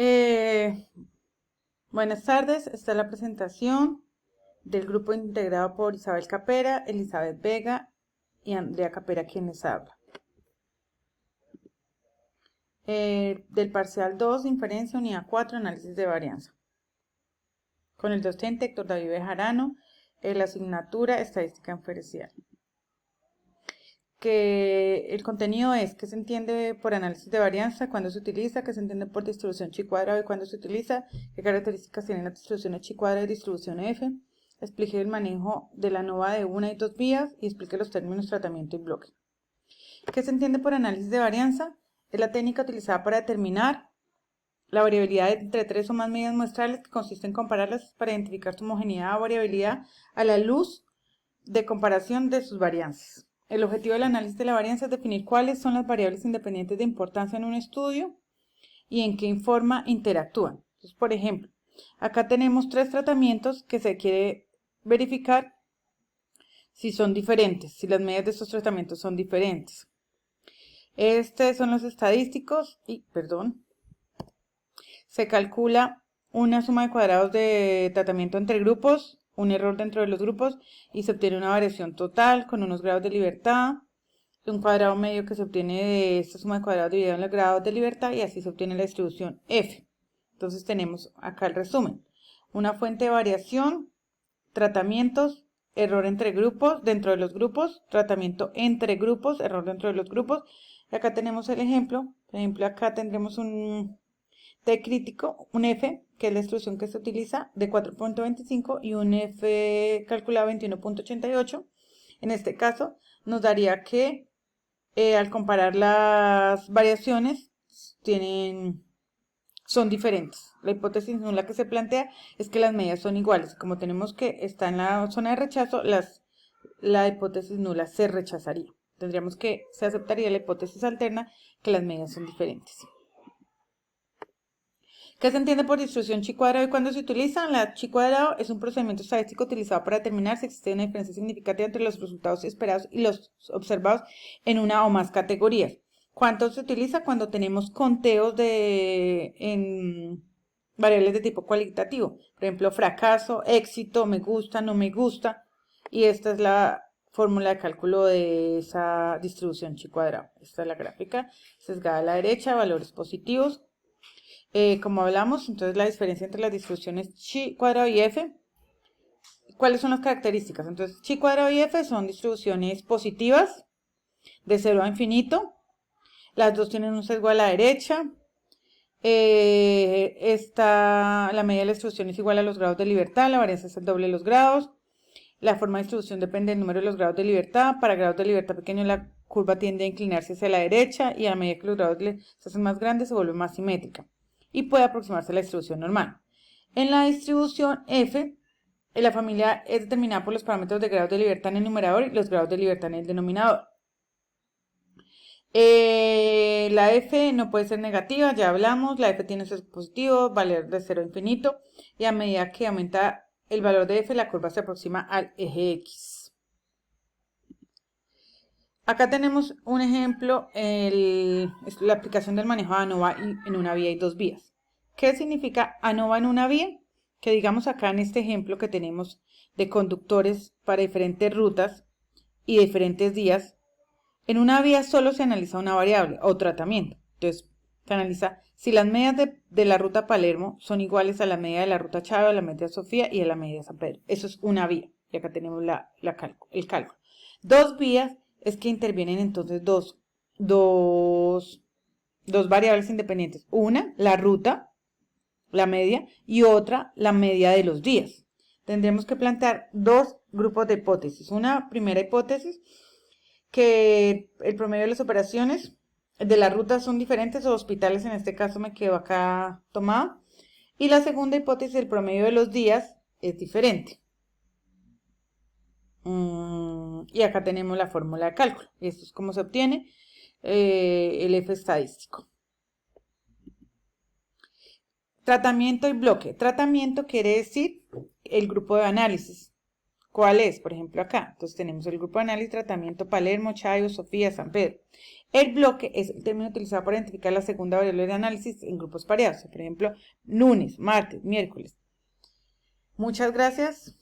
Eh, Buenas tardes, esta es la presentación del grupo integrado por Isabel Capera, Elizabeth Vega y Andrea Capera, quien les habla. Del parcial 2, inferencia, unidad 4, análisis de varianza. Con el docente Héctor David Bejarano, la asignatura estadística inferencial. Que el contenido es qué se entiende por análisis de varianza, cuándo se utiliza, qué se entiende por distribución chi cuadrado y cuándo se utiliza, qué características tienen las distribuciones chi cuadrado y distribución F, explique el manejo de la ANOVA de una y dos vías y explique los términos tratamiento y bloque. ¿Qué se entiende por análisis de varianza? Es la técnica utilizada para determinar la variabilidad entre tres o más medidas muestrales, que consiste en compararlas para identificar su homogeneidad o variabilidad a la luz de comparación de sus varianzas. El objetivo del análisis de la varianza es definir cuáles son las variables independientes de importancia en un estudio y en qué forma interactúan. Entonces, por ejemplo, acá tenemos tres tratamientos que se quiere verificar si son diferentes, si las medidas de estos tratamientos son diferentes. Estos son los estadísticos se calcula una suma de cuadrados de tratamiento entre grupos, un error dentro de los grupos y se obtiene una variación total con unos grados de libertad, un cuadrado medio que se obtiene de esta suma de cuadrados dividido en los grados de libertad y así se obtiene la distribución F. Entonces tenemos acá el resumen. Una fuente de variación, tratamientos, error entre grupos, dentro de los grupos, tratamiento entre grupos, error dentro de los grupos. Y acá tenemos el ejemplo. Por ejemplo, acá tendremos un T crítico, un F, que es la distribución que se utiliza, de 4.25 y un F calculado 21.88. En este caso, nos daría que al comparar las variaciones son diferentes. La hipótesis nula que se plantea es que las medidas son iguales. Como tenemos que está en la zona de rechazo, la hipótesis nula se rechazaría. Tendríamos que se aceptaría la hipótesis alterna, que las medidas son diferentes. ¿Qué se entiende por distribución chi cuadrado y cuándo se utiliza? La chi cuadrado es un procedimiento estadístico utilizado para determinar si existe una diferencia significativa entre los resultados esperados y los observados en una o más categorías. ¿Cuánto se utiliza? Cuando tenemos conteos en variables de tipo cualitativo. Por ejemplo, fracaso, éxito, me gusta, no me gusta. Y esta es la fórmula de cálculo de esa distribución chi cuadrado. Esta es la gráfica sesgada a la derecha, valores positivos. Como hablamos, entonces la diferencia entre las distribuciones chi cuadrado y f. ¿Cuáles son las características? Entonces, chi cuadrado y f son distribuciones positivas de 0 a infinito. Las dos tienen un sesgo a la derecha. La media de la distribución es igual a los grados de libertad. La varianza es el doble de los grados. La forma de distribución depende del número de los grados de libertad. Para grados de libertad pequeños, la curva tiende a inclinarse hacia la derecha y a medida que los grados se hacen más grandes, se vuelve más simétrica y puede aproximarse a la distribución normal. En la distribución F, la familia es determinada por los parámetros de grados de libertad en el numerador y los grados de libertad en el denominador. La F no puede ser negativa, ya hablamos, la F tiene sesgo positivo, valor de 0 a infinito, y a medida que aumenta el valor de F, la curva se aproxima al eje X. Acá tenemos un ejemplo, la aplicación del manejo de ANOVA en una vía y dos vías. ¿Qué significa ANOVA en una vía? Que digamos acá en este ejemplo que tenemos de conductores para diferentes rutas y diferentes días, en una vía solo se analiza una variable o tratamiento. Entonces, se analiza si las medidas de la ruta Palermo son iguales a la media de la ruta Chávez, a la media de Sofía y a la media de San Pedro. Eso es una vía. Y acá tenemos el cálculo. Dos vías es que intervienen entonces dos variables independientes. Una, la ruta, la media, y otra, la media de los días. Tendremos que plantear dos grupos de hipótesis. Una primera hipótesis, que el promedio de las operaciones de la ruta son diferentes, o hospitales en este caso me quedo acá tomado. Y la segunda hipótesis, el promedio de los días es diferente. Y acá tenemos la fórmula de cálculo. Esto es cómo se obtiene el F estadístico. Tratamiento y bloque. Tratamiento quiere decir el grupo de análisis. ¿Cuál es? Por ejemplo, acá. Entonces tenemos el grupo de análisis, tratamiento, Palermo, Chayo, Sofía, San Pedro. El bloque es el término utilizado para identificar la segunda variable de análisis en grupos pareados. Por ejemplo, lunes, martes, miércoles. Muchas gracias.